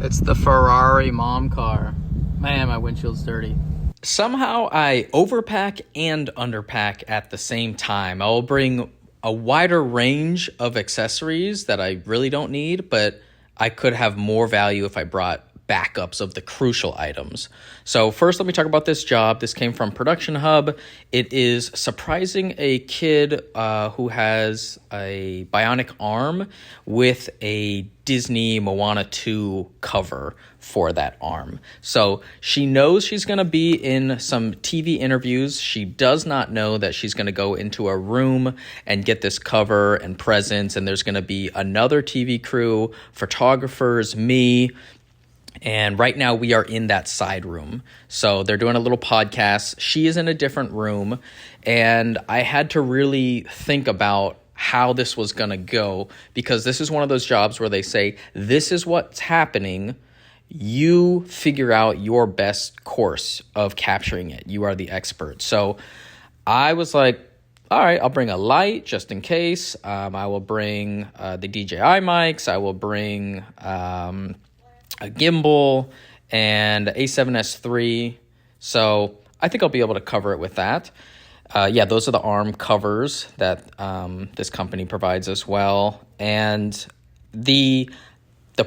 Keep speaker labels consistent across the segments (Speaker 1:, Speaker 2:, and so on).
Speaker 1: It's the Ferrari mom car. Man, my windshield's dirty. Somehow I overpack and underpack at the same time. I'll bring a wider range of accessories that I really don't need, but I could have more value if I brought backups of the crucial items. So first, let me talk about this job. This came from Production Hub. It is surprising a kid who has a bionic arm with a Disney Moana 2 cover for that arm. So she knows she's going to be in some TV interviews. She does not know that she's going to go into a room and get this cover and presents, and there's going to be another TV crew, photographers, me. And right now we are in that side room. So they're doing a little podcast. She is in a different room. And I had to really think about how this was going to go, because this is one of those jobs where they say, this is what's happening. You figure out your best course of capturing it. You are the expert. So I was like, all right, I'll bring a light just in case. I will bring the DJI mics. I will bring a gimbal and A7S III. So I think I'll be able to cover it with that. Those are the arm covers that this company provides as well. And the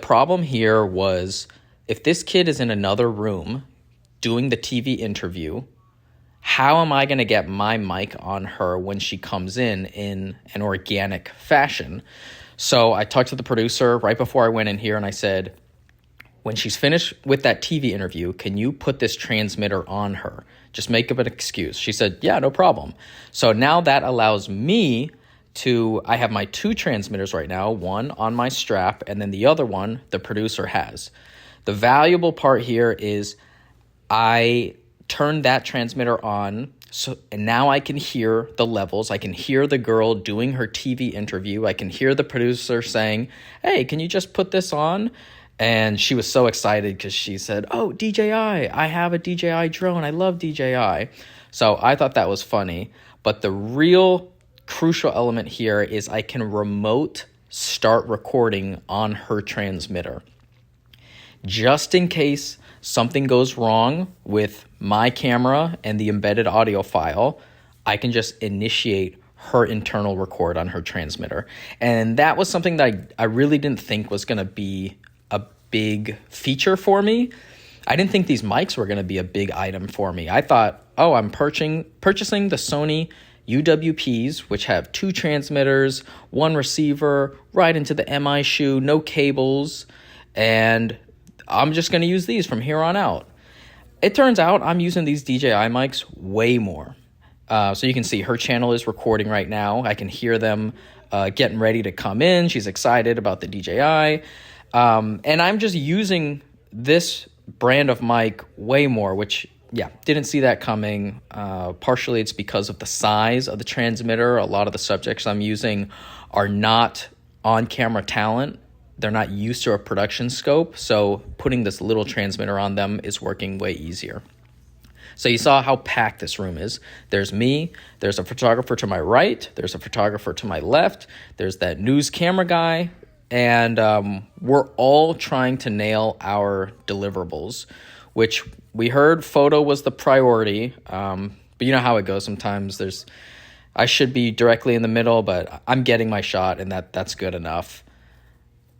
Speaker 1: problem here was, if this kid is in another room doing the TV interview, how am I going to get my mic on her when she comes in an organic fashion? So I talked to the producer right before I went in here, and I said, when she's finished with that TV interview, can you put this transmitter on her? Just make up an excuse. She said, yeah, no problem. So now that allows me I have my two transmitters right now, one on my strap, and then the other one the producer has. The valuable part here is I turned that transmitter on, and now I can hear the levels. I can hear the girl doing her TV interview. I can hear the producer saying, hey, can you just put this on? And she was so excited because she said, oh, DJI, I have a DJI drone. I love DJI. So I thought that was funny. But the real crucial element here is I can remote start recording on her transmitter. Just in case something goes wrong with my camera and the embedded audio file, I can just initiate her internal record on her transmitter. And that was something that I really didn't think was going to be a big feature for me. I didn't think these mics were going to be a big item for me. I thought, I'm purchasing the Sony UWPs, which have two transmitters, one receiver, right into the MI shoe, no cables, and I'm just going to use these from here on out. It turns out I'm using these DJI mics way more. So you can see her channel is recording right now. I can hear them getting ready to come in. She's excited about the DJI. And I'm just using this brand of mic way more, which, didn't see that coming. Partially it's because of the size of the transmitter. A lot of the subjects I'm using are not on-camera talent. They're not used to a production scope, so putting this little transmitter on them is working way easier. So you saw how packed this room is. There's me, there's a photographer to my right, there's a photographer to my left, there's that news camera guy, and we're all trying to nail our deliverables, which we heard photo was the priority, but you know how it goes sometimes. I should be directly in the middle, but I'm getting my shot, and that's good enough.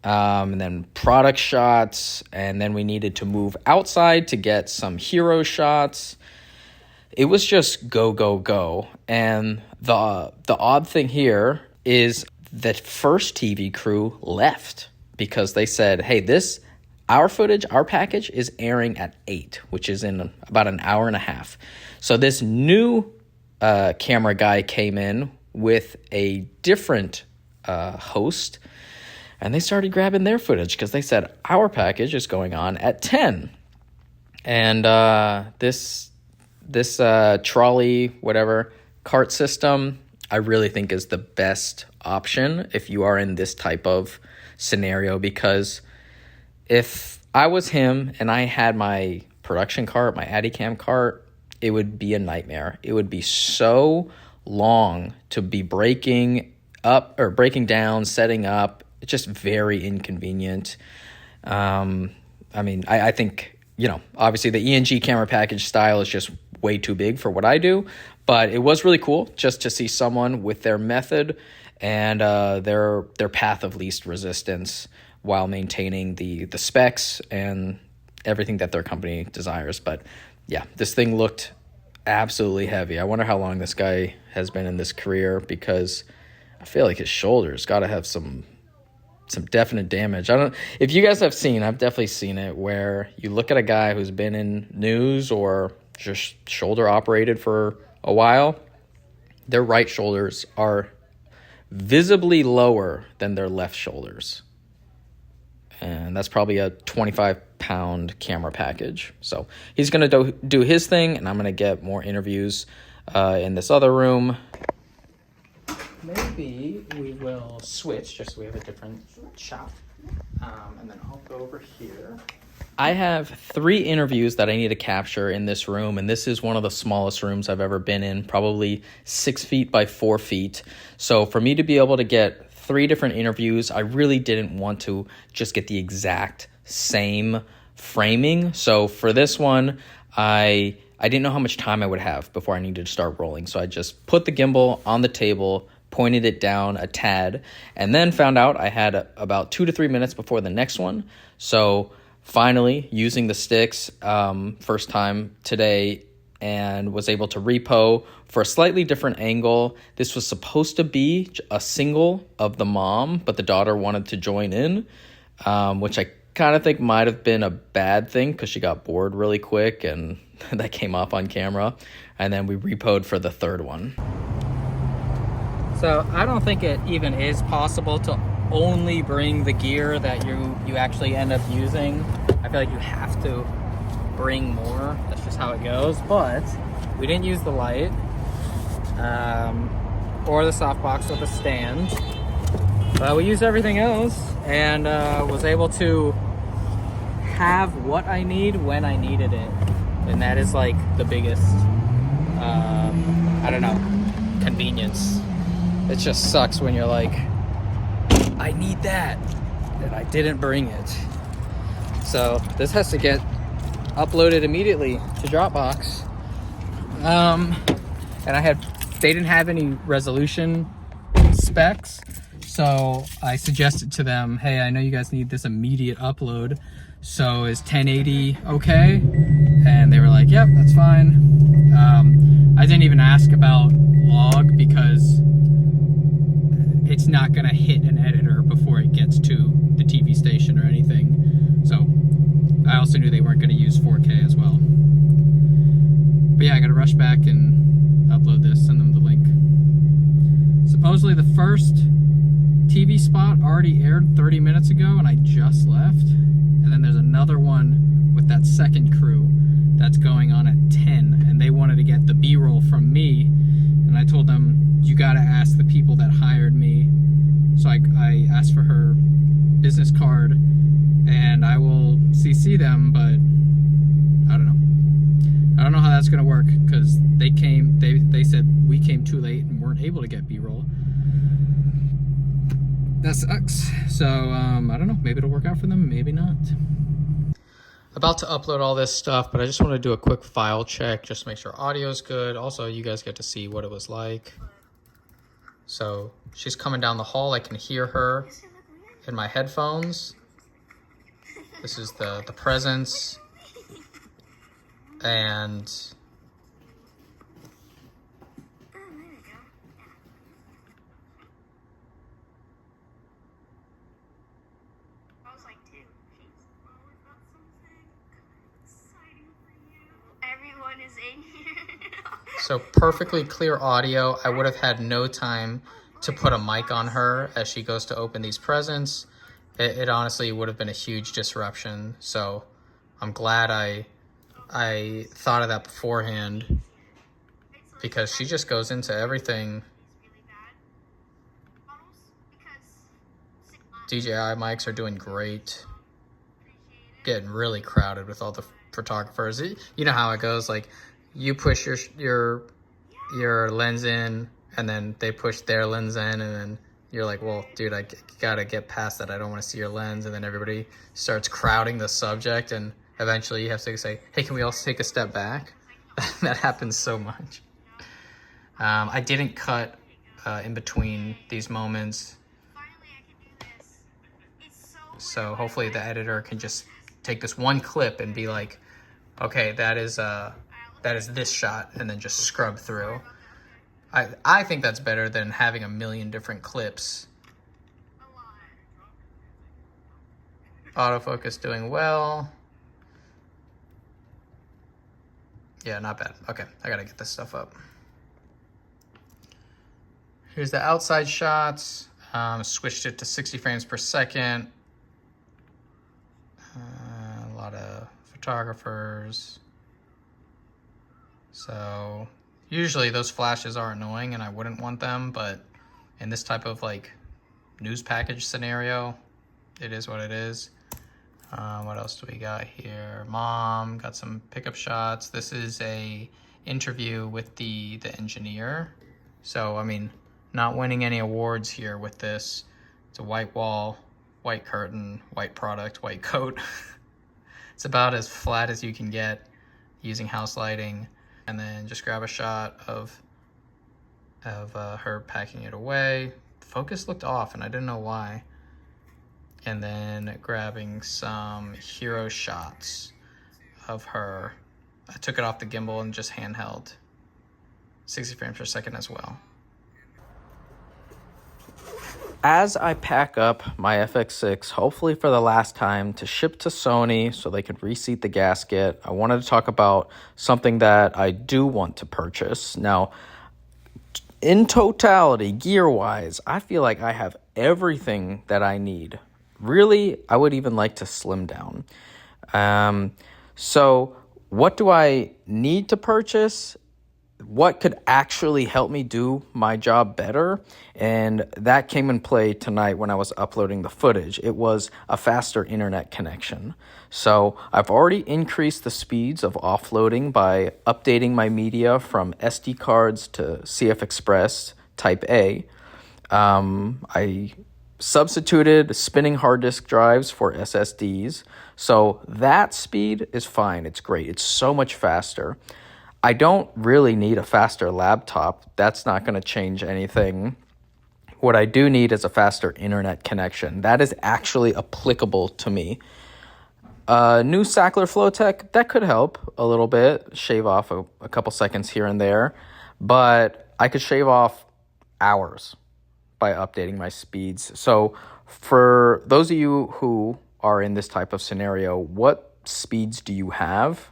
Speaker 1: And then product shots, and then we needed to move outside to get some hero shots. It was just go, go, go. And the odd thing here is that first TV crew left because they said, hey, our footage, our package is airing at 8, which is in about an hour and a half. So this new camera guy came in with a different host, and they started grabbing their footage because they said, our package is going on at 10. And this trolley, whatever, cart system, I really think is the best option if you are in this type of scenario, because if I was him and I had my production cart, my Adicam cart, it would be a nightmare. It would be so long to be breaking up or breaking down, setting up. It's just very inconvenient. I mean, I think, you know, obviously the ENG camera package style is just way too big for what I do, but it was really cool just to see someone with their method and their path of least resistance while maintaining the specs and everything that their company desires. But yeah, this thing looked absolutely heavy. I wonder how long this guy has been in this career, because I feel like his shoulder's got to have some definite damage. I don't, if you guys have seen, I've definitely seen it, where you look at a guy who's been in news or just shoulder operated for a while, their right shoulders are visibly lower than their left shoulders. And that's probably a 25-pound camera package. So he's going to do his thing, and I'm going to get more interviews in this other room. Maybe we will switch just so we have a different shot. And then I'll go over here. I have 3 interviews that I need to capture in this room, and this is one of the smallest rooms I've ever been in, probably 6 feet by 4 feet. So for me to be able to get 3 different interviews, I really didn't want to just get the exact same framing. So for this one, I didn't know how much time I would have before I needed to start rolling. So I just put the gimbal on the table, pointed it down a tad, and then found out I had about 2 to 3 minutes before the next one. So finally, using the sticks, first time today, and was able to repo for a slightly different angle. This was supposed to be a single of the mom, but the daughter wanted to join in, which I kind of think might have been a bad thing because she got bored really quick, and that came off on camera. And then we repoed for the third one. So I don't think it even is possible to only bring the gear that you actually end up using. I feel like you have to bring more. That's just how it goes. But we didn't use the light or the softbox or the stand. But we used everything else and was able to have what I need when I needed it. And that is like the biggest, I don't know, convenience. It just sucks when you're like, I need that, and I didn't bring it. So this has to get uploaded immediately to Dropbox. And they didn't have any resolution specs, so I suggested to them, hey, I know you guys need this immediate upload, so is 1080 okay? And they were like, yep, that's fine. I didn't even ask about log because it's not gonna hit an editor before it gets to the TV station or anything. So I also knew they weren't gonna use 4K as well. But yeah, I gotta rush back and upload this, send them the link. Supposedly the first TV spot already aired 30 minutes ago and I just left. And then there's another one with that second crew that's going on at 10, and they wanted to get the B-roll from me. And I told them, you gotta ask the people that hired me. So I asked for her business card, and I will CC them, but I don't know. I don't know how that's gonna work, because they said we came too late and weren't able to get B-roll. That sucks. So, I don't know, maybe it'll work out for them, maybe not. About to upload all this stuff, but I just want to do a quick file check just to make sure audio's good. Also, you guys get to see what it was like. So she's coming down the hall. I can hear her in my headphones. This is the presence. And so perfectly clear audio. I would have had no time to put a mic on her as she goes to open these presents. It honestly would have been a huge disruption. So I'm glad I thought of that beforehand, because she just goes into everything. DJI mics are doing great. Getting really crowded with all the photographers. You know how it goes, like you push your lens in, and then they push their lens in, and then you're like, well, dude, I gotta get past that. I don't want to see your lens. And then everybody starts crowding the subject, and eventually you have to say, hey, can we all take a step back? That happens so much. I didn't cut in between these moments, so hopefully the editor can just take this one clip and be like, okay, that is this shot, and then just scrub through. I think that's better than having a million different clips. Autofocus doing well. Yeah, not bad. Okay, I gotta get this stuff up. Here's the outside shots. Switched it to 60 frames per second. A lot of photographers. So usually those flashes are annoying and I wouldn't want them, but in this type of like news package scenario, it is what it is. What else do we got here? Mom, got some pickup shots. This is a interview with the engineer. So, I mean, not winning any awards here with this. It's a white wall, white curtain, white product, white coat. It's about as flat as you can get using house lighting. And then just grab a shot of her packing it away. Focus looked off and I didn't know why. And then grabbing some hero shots of her. I took it off the gimbal and just handheld. 60 frames per second as well. As I pack up my FX6, hopefully for the last time, to ship to Sony so they could reseat the gasket, I wanted to talk about something that I do want to purchase. Now, in totality, gear-wise, I feel like I have everything that I need. Really, I would even like to slim down. So what do I need to purchase? What could actually help me do my job better? And that came in play tonight when I was uploading the footage. It was a faster internet connection. So I've already increased the speeds of offloading by updating my media from SD cards to CF Express Type A. I substituted spinning hard disk drives for SSDs. So that speed is fine. It's great. It's so much faster. I don't really need a faster laptop. That's not going to change anything. What I do need is a faster internet connection. That is actually applicable to me. New Sackler Flowtech, that could help a little bit, shave off a couple seconds here and there, but I could shave off hours by updating my speeds. So for those of you who are in this type of scenario, what speeds do you have?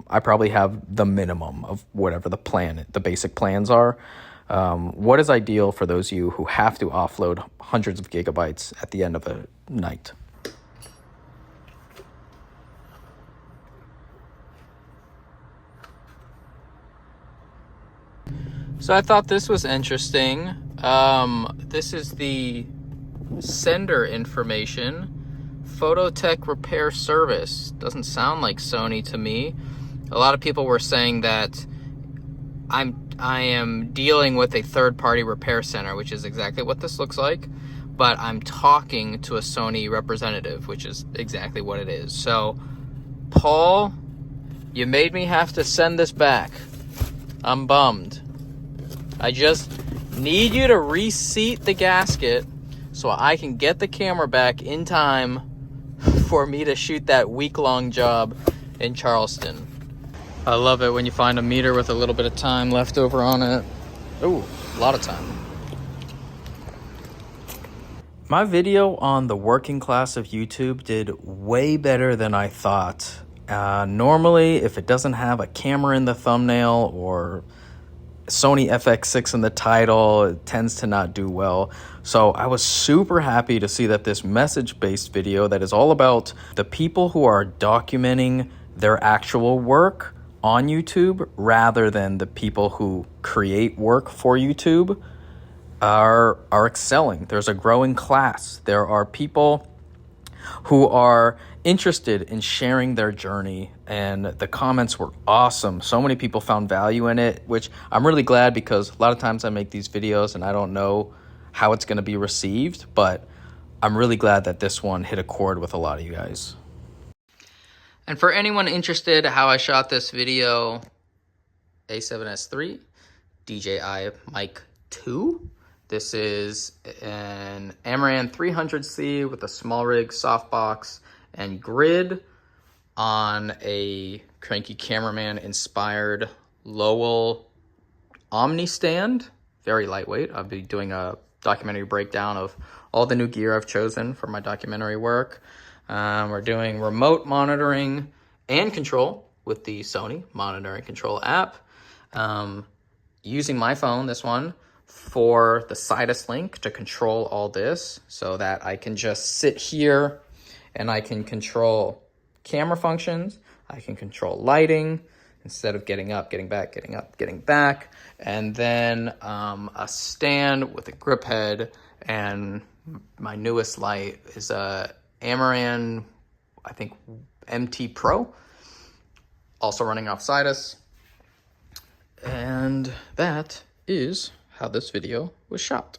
Speaker 1: I probably have the minimum of whatever the basic plans are. What is ideal for those of you who have to offload hundreds of gigabytes at the end of a night? So I thought this was interesting. This is the sender information. Phototech Repair Service. Doesn't sound like Sony to me. A lot of people were saying that I am dealing with a third-party repair center, which is exactly what this looks like, but I'm talking to a Sony representative, which is exactly what it is. So, Paul, you made me have to send this back. I'm bummed. I just need you to reseat the gasket so I can get the camera back in time for me to shoot that week-long job in Charleston. I love it when you find a meter with a little bit of time left over on it. Ooh, a lot of time. My video on the working class of YouTube did way better than I thought. Normally, if it doesn't have a camera in the thumbnail or Sony FX6 in the title, it tends to not do well. So I was super happy to see that this message-based video that is all about the people who are documenting their actual work on YouTube rather than the people who create work for YouTube are excelling. There's a growing class. There are people who are interested in sharing their journey, and the comments were awesome. So many people found value in it, which I'm really glad, because a lot of times I make these videos and I don't know how it's going to be received, but I'm really glad that this one hit a chord with a lot of you guys. And for anyone interested how I shot this video, A7S III, DJI Mic 2. This is an Amaran 300C with a small rig, softbox, and grid on a Cranky Cameraman inspired Lowell Omni stand. Very lightweight. I'll be doing a documentary breakdown of all the new gear I've chosen for my documentary work. We're doing remote monitoring and control with the Sony Monitor and Control app. Using my phone, this one, for the Sidus link to control all this so that I can just sit here and I can control camera functions. I can control lighting instead of getting up, getting back, getting up, getting back. And then a stand with a grip head, and my newest light is a Amaran, I think, MT Pro, also running off Sidus. And that is how this video was shot.